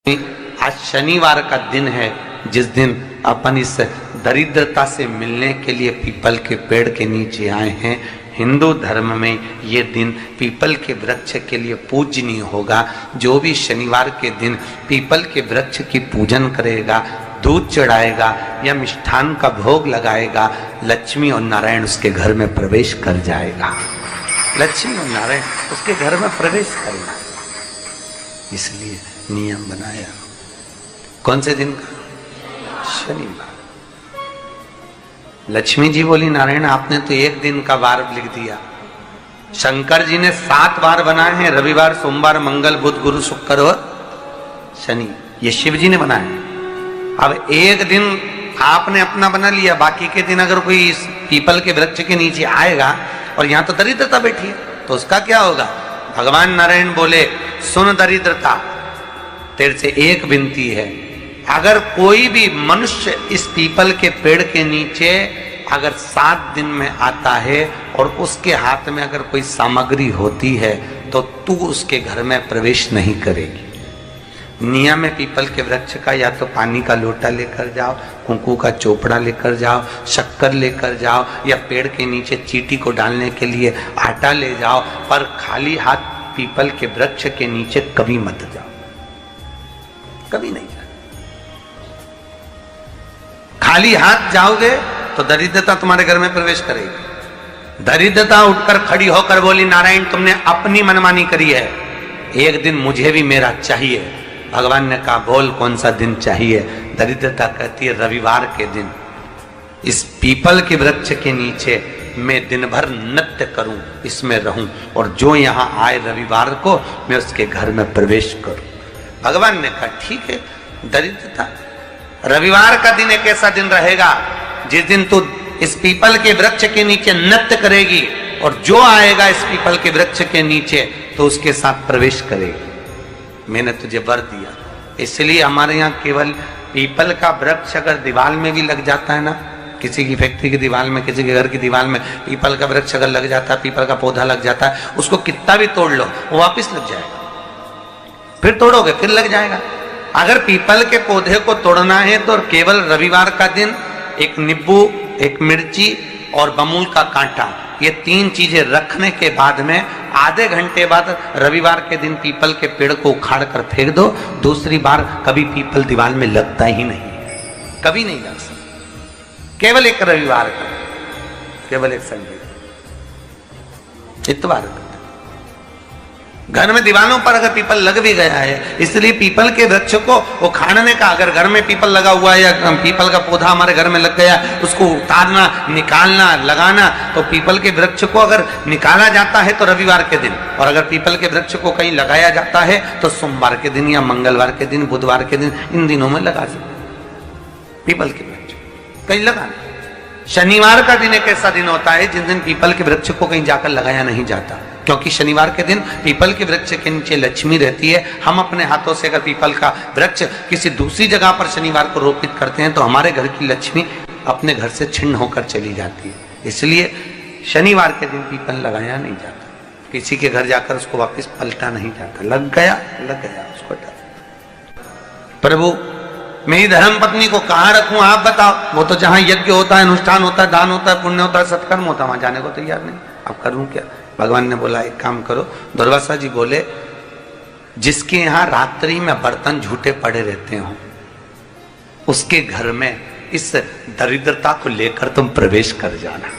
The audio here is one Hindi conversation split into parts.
आज शनिवार का दिन है, जिस दिन अपन इस दरिद्रता से मिलने के लिए पीपल के पेड़ के नीचे आए हैं। हिंदू धर्म में ये दिन पीपल के वृक्ष के लिए पूजनीय होगा। जो भी शनिवार के दिन पीपल के वृक्ष की पूजन करेगा, दूध चढ़ाएगा या मिष्ठान का भोग लगाएगा, लक्ष्मी और नारायण उसके घर में प्रवेश कर जाएगा। लक्ष्मी और नारायण उसके घर में प्रवेश करेगा, इसलिए नियम बनाया। कौन से दिन का? शनिवार। लक्ष्मी जी बोली, नारायण आपने तो एक दिन का वार लिख दिया। शंकर जी ने 7 वार बनाए हैं, रविवार, सोमवार, मंगल, बुध, गुरु, शुक्र और शनि। ये शिव जी ने बनाया। अब एक दिन आपने अपना बना लिया, बाकी के दिन अगर कोई इस पीपल के वृक्ष के नीचे आएगा और यहां तो दरिद्रता बैठी है, तो उसका क्या होगा? भगवान नारायण बोले, सुन दरिद्रता, तेरे से एक विनती है, अगर कोई भी मनुष्य इस पीपल के पेड़ के नीचे अगर 7 दिन में आता है और उसके हाथ में अगर कोई सामग्री होती है तो तू उसके घर में प्रवेश नहीं करेगी। नियम में पीपल के वृक्ष का या तो पानी का लोटा लेकर जाओ, कुंकू का चोपड़ा लेकर जाओ, शक्कर लेकर जाओ, या पेड़ के नीचे चींटी को डालने के लिए आटा ले जाओ, पर खाली हाथ पीपल के वृक्ष के नीचे कभी मत जाओ, कभी नहीं जाओ। खाली हाथ जाओगे तो दरिद्रता तुम्हारे घर में प्रवेश करेगी। दरिद्रता उठकर खड़ी होकर बोली, नारायण तुमने अपनी मनमानी करी है, एक दिन मुझे भी मेरा चाहिए। भगवान ने कहा, बोल कौन सा दिन चाहिए? दरिद्रता कहती है, रविवार के दिन इस पीपल के वृक्ष के नीचे मैं दिन भर नृत्य करूं, इसमें रहूं, और जो यहां आए रविवार को मैं उसके घर में प्रवेश करूं। भगवान ने कहा, ठीक है। दरिद्रता, रविवार का दिन एक ऐसा दिन रहेगा जिस दिन तू इस पीपल के वृक्ष के नीचे नृत्य करेगी, और जो आएगा इस पीपल के वृक्ष के नीचे तो उसके साथ प्रवेश करेगी। मैंने तुझे वर दिया। इसलिए हमारे यहाँ केवल पीपल का वृक्ष अगर दीवार में भी लग जाता है ना, किसी की फैक्ट्री की दीवार में, किसी के घर की दीवार में पीपल का वृक्ष अगर लग जाता है, पीपल का पौधा लग जाता है, उसको कितना भी तोड़ लो वो वापिस लग जाएगा। फिर तोड़ोगे फिर लग जाएगा। अगर पीपल के पौधे को तोड़ना है तो केवल रविवार का दिन एक नींबू, एक मिर्ची और बमूल का कांटा, ये 3 चीजें रखने के बाद में आधे घंटे बाद रविवार के दिन पीपल के पेड़ को उखाड़ कर फेंक दो। दूसरी बार कभी पीपल दीवार में लगता ही नहीं, कभी नहीं लग सकता। केवल एक रविवार का, केवल एक संडे, इतवार का। घर में दीवानों पर अगर पीपल लग भी गया है, इसलिए पीपल के वृक्ष को उखाड़ने का, अगर घर में पीपल लगा हुआ है या पीपल का पौधा हमारे घर में लग गया, उसको उतारना, निकालना, लगाना, तो पीपल के वृक्ष को अगर निकाला जाता है तो रविवार के दिन, और अगर पीपल के वृक्ष को कहीं लगाया जाता है तो सोमवार के दिन या मंगलवार के दिन, बुधवार के दिन, इन दिनों में लगा सकते पीपल के वृक्ष कहीं लगाना। शनिवार का दिन एक ऐसा दिन होता है जिस दिन पीपल के वृक्ष को कहीं जाकर लगाया नहीं जाता, क्योंकि शनिवार के दिन पीपल के वृक्ष के नीचे लक्ष्मी रहती है। हम अपने हाथों से अगर पीपल का वृक्ष किसी दूसरी जगह पर शनिवार को रोपित करते हैं तो हमारे घर की लक्ष्मी अपने घर से छिन्न होकर चली जाती है। इसलिए शनिवार के दिन पीपल लगाया नहीं जाता, किसी के घर जाकर उसको वापस पलटा नहीं जाता। लग गया उसको डर। प्रभु मेरी धर्म पत्नी को कहाँ रखूं आप बताओ? वो तो जहां यज्ञ होता है, अनुष्ठान होता है, दान होता है, पुण्य होता है, सत्कर्म होता है, वहां जाने को तैयार नहीं। अब करूं क्या? भगवान ने बोला, एक काम करो। दुर्वासा जी बोले, जिसके यहां रात्रि में बर्तन झूठे पड़े रहते हो उसके घर में इस दरिद्रता को लेकर तुम प्रवेश कर जाना।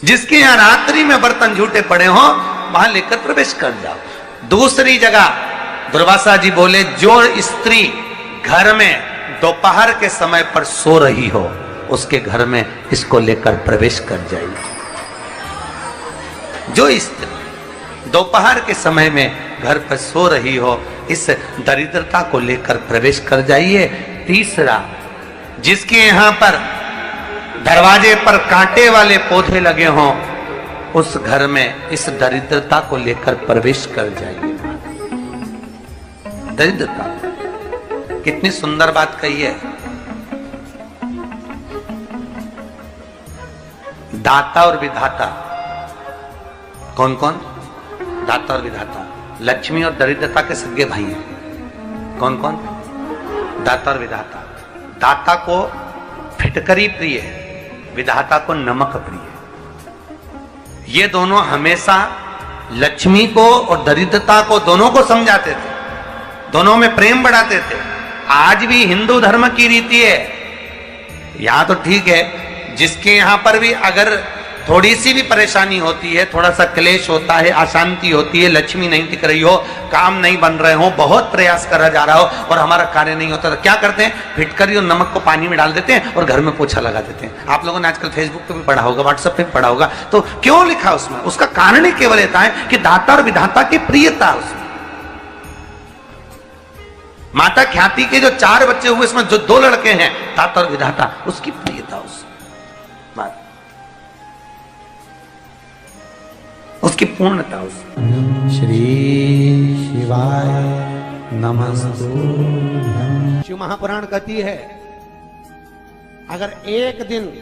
जिसके यहां रात्रि में बर्तन झूठे पड़े हो वहां लेकर प्रवेश कर जाओ। दूसरी जगह दुर्वासा जी बोले, जो स्त्री घर में दोपहर के समय पर सो रही हो उसके घर में इसको लेकर प्रवेश कर जाइए। जो स्त्री दोपहर के समय में घर पर सो रही हो, इस दरिद्रता को लेकर प्रवेश कर जाइए। तीसरा, जिसके यहां पर दरवाजे पर कांटे वाले पौधे लगे हों उस घर में इस दरिद्रता को लेकर प्रवेश कर जाइए। दरिद्रता, कितनी सुंदर बात कही है। दाता और विधाता कौन कौन? दाता और विधाता, लक्ष्मी और दरिद्रता के सगे भाई हैं। कौन कौन? दाता और विधाता। दाता को फिटकरी प्रिय है, विधाता को नमक प्रिय। ये दोनों हमेशा लक्ष्मी को और दरिद्रता को दोनों को समझाते थे, दोनों में प्रेम बढ़ाते थे। आज भी हिंदू धर्म की रीति है, यहां तो ठीक है, जिसके यहां पर भी अगर थोड़ी सी भी परेशानी होती है, थोड़ा सा क्लेश होता है, अशांति होती है, लक्ष्मी नहीं टिक रही हो, काम नहीं बन रहे हो, बहुत प्रयास करा जा रहा हो और हमारा कार्य नहीं होता, तो क्या करते हैं? फिटकरी और नमक को पानी में डाल देते हैं और घर में पोछा लगा देते हैं। आप लोगों ने आजकल फेसबुक पे भी पढ़ा होगा, व्हाट्सएप पे भी पढ़ा होगा। तो क्यों लिखा उसमें? उसका कारण ही केवल ये है कि दाता और विधाता की प्रियता उसमें। माता ख्याति के जो 4 बच्चे हुए, इसमें जो 2 लड़के हैं, दाता और विधाता, उसकी प्रियता उसकी पूर्णता उसमें। श्री शिवाय नमस्तुभ्यं। शिव महापुराण कहती है, अगर एक दिन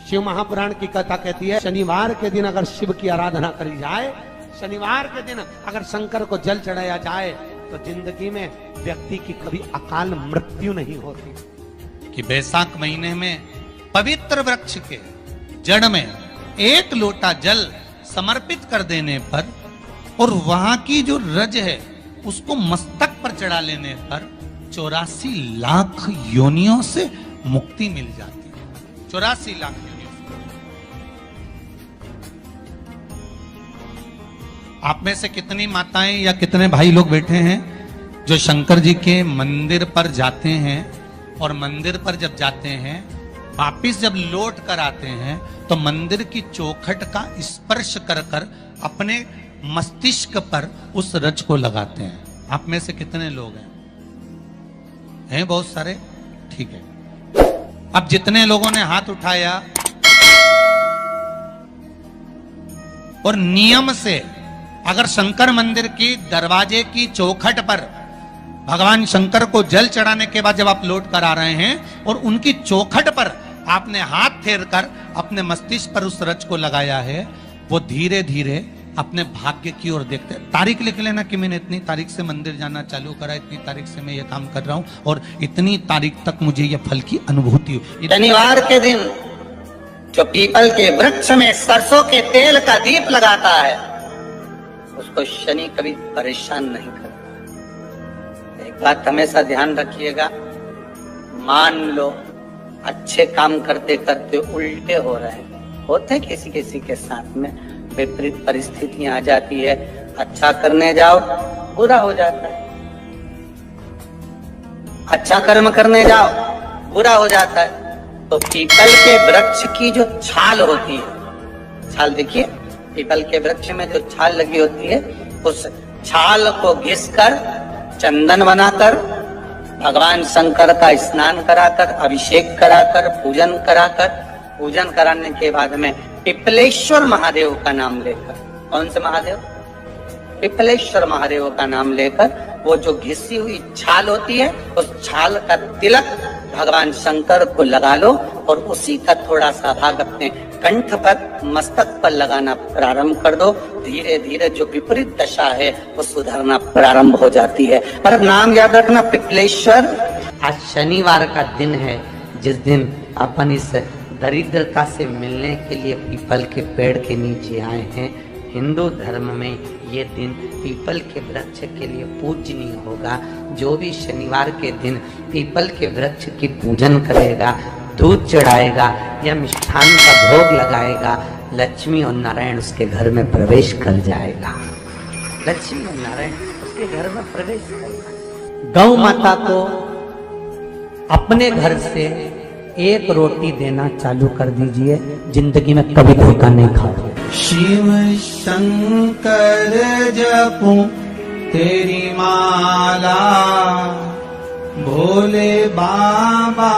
शिव महापुराण की कथा कहती है, शनिवार के दिन अगर शिव की आराधना करी जाए, शनिवार के दिन अगर शंकर को जल चढ़ाया जाए, तो जिंदगी में व्यक्ति की कभी अकाल मृत्यु नहीं होती। कि बैसाख महीने में पवित्र वृक्ष के जड़ में 1 लोटा जल समर्पित कर देने पर और वहां की जो रज है उसको मस्तक पर चढ़ा लेने पर 84 लाख योनियों से मुक्ति मिल जाती है। 84 लाख योनियों से। आप में से कितनी माताएं या कितने भाई लोग बैठे हैं जो शंकर जी के मंदिर पर जाते हैं और मंदिर पर जब जाते हैं, वापिस जब लौट कर आते हैं, तो मंदिर की चौखट का स्पर्श कर कर अपने मस्तिष्क पर उस रज को लगाते हैं? आप में से कितने लोग हैं बहुत सारे? ठीक है। अब जितने लोगों ने हाथ उठाया और नियम से अगर शंकर मंदिर की दरवाजे की चौखट पर भगवान शंकर को जल चढ़ाने के बाद जब आप लौट कर आ रहे हैं और उनकी चौखट पर आपने हाथ फेर कर अपने मस्तिष्क पर उस रज को लगाया है, वो धीरे धीरे अपने भाग्य की ओर देखते हैं। तारीख लिख लेना कि मैंने इतनी तारीख से मंदिर जाना चालू करा, इतनी तारीख से मैं ये काम कर रहा हूं और इतनी तारीख तक मुझे ये फल की अनुभूति हुई। शनिवार के दिन जो पीपल के वृक्ष में सरसों के तेल का दीप लगाता है, उसको शनि कभी परेशान नहीं करता। एक बात हमेशा ध्यान रखिएगा, मान लो अच्छे काम करते करते उल्टे हो रहे हैं, होते किसी किसी के साथ में, विपरीत परिस्थितियां आ जाती है, अच्छा करने जाओ बुरा हो जाता है, अच्छा कर्म करने जाओ बुरा हो जाता है। तो पीपल के वृक्ष की जो छाल होती है, छाल देखिए, पीपल के वृक्ष में जो छाल लगी होती है, उस छाल को घिसकर चंदन बनाकर भगवान शंकर का स्नान कराकर, अभिषेक कराकर, पूजन कराने के बाद में पिपलेश्वर महादेव का नाम लेकर, कौन से महादेव? पिपलेश्वर महादेव का नाम लेकर वो जो घिसी हुई छाल होती है, उस छाल का तिलक भगवान शंकर को लगा लो और उसी का थोड़ा सा भाग अपने कंठ पर, मस्तक पर लगाना प्रारंभ कर दो। धीरे धीरे जो विपरीत दशा है वो सुधरना प्रारंभ हो जाती है। पर नाम याद रखना, पिपलेश्वर। आज शनिवार का दिन है, जिस दिन अपन इस दरिद्रता से मिलने के लिए पीपल के पेड़ के नीचे आए हैं। हिंदू धर्म में ये दिन पीपल के वृक्ष के लिए पूजनीय होगा। जो भी शनिवार के दिन पीपल के वृक्ष की पूजन करेगा, दूध चढ़ाएगा या मिष्ठान का भोग लगाएगा, लक्ष्मी और नारायण उसके घर में प्रवेश कर जाएगा। लक्ष्मी और नारायण उसके घर में प्रवेश करेगा। गौ माता को अपने घर से 1 रोटी देना चालू कर दीजिए, जिंदगी में कभी धोखा नहीं खाओगे। शिव शंकर जपूं तेरी माला, भोले बाबा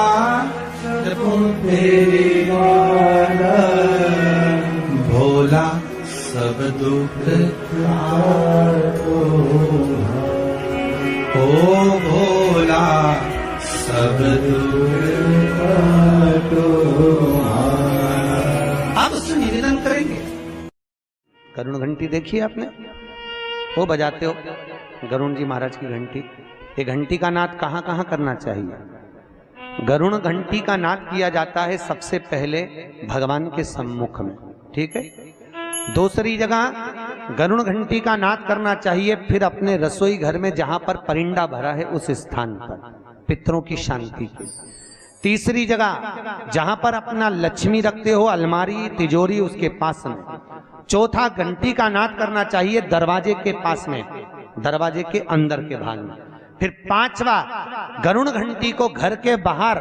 जपूं तेरी माला, भोला सब दुख काटो, ओ भोला सब दुख काटो। आप उससे निवेदन करेंगे। गरुण घंटी देखी आपने? वो बजाते हो गरुण जी महाराज की घंटी, ये घंटी का नाद कहाँ कहाँ करना चाहिए? गरुण घंटी का नाद किया जाता है सबसे पहले भगवान के सम्मुख में, ठीक है। दूसरी जगह गरुण घंटी का नाद करना चाहिए फिर अपने रसोई घर में जहां पर परिंदा भरा है उस स्थान पर, पितरों की शांति के। तीसरी जगह जहां पर अपना लक्ष्मी रखते हो, अलमारी तिजोरी उसके पास में। चौथा घंटी का नाद करना चाहिए दरवाजे के पास में, दरवाजे के अंदर के भाग में। फिर पांचवा गरुण घंटी को घर के बाहर,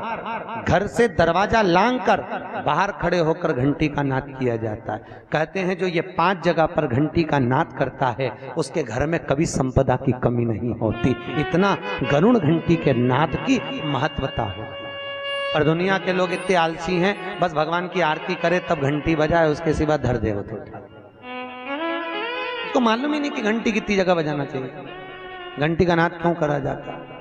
घर से दरवाजा लांग कर बाहर खड़े होकर घंटी का नाद किया जाता है। कहते हैं जो ये 5 जगह पर घंटी का नाद करता है उसके घर में कभी संपदा की कमी नहीं होती। इतना गरुण घंटी के नाद की महत्वता है। पर दुनिया के लोग इतने आलसी हैं, बस भगवान की आरती करे तब घंटी बजाए, उसके सिवा धर दे होते। उसको मालूम ही नहीं कि घंटी कितनी जगह बजाना चाहिए, घंटी का नाद क्यों करा जाता है।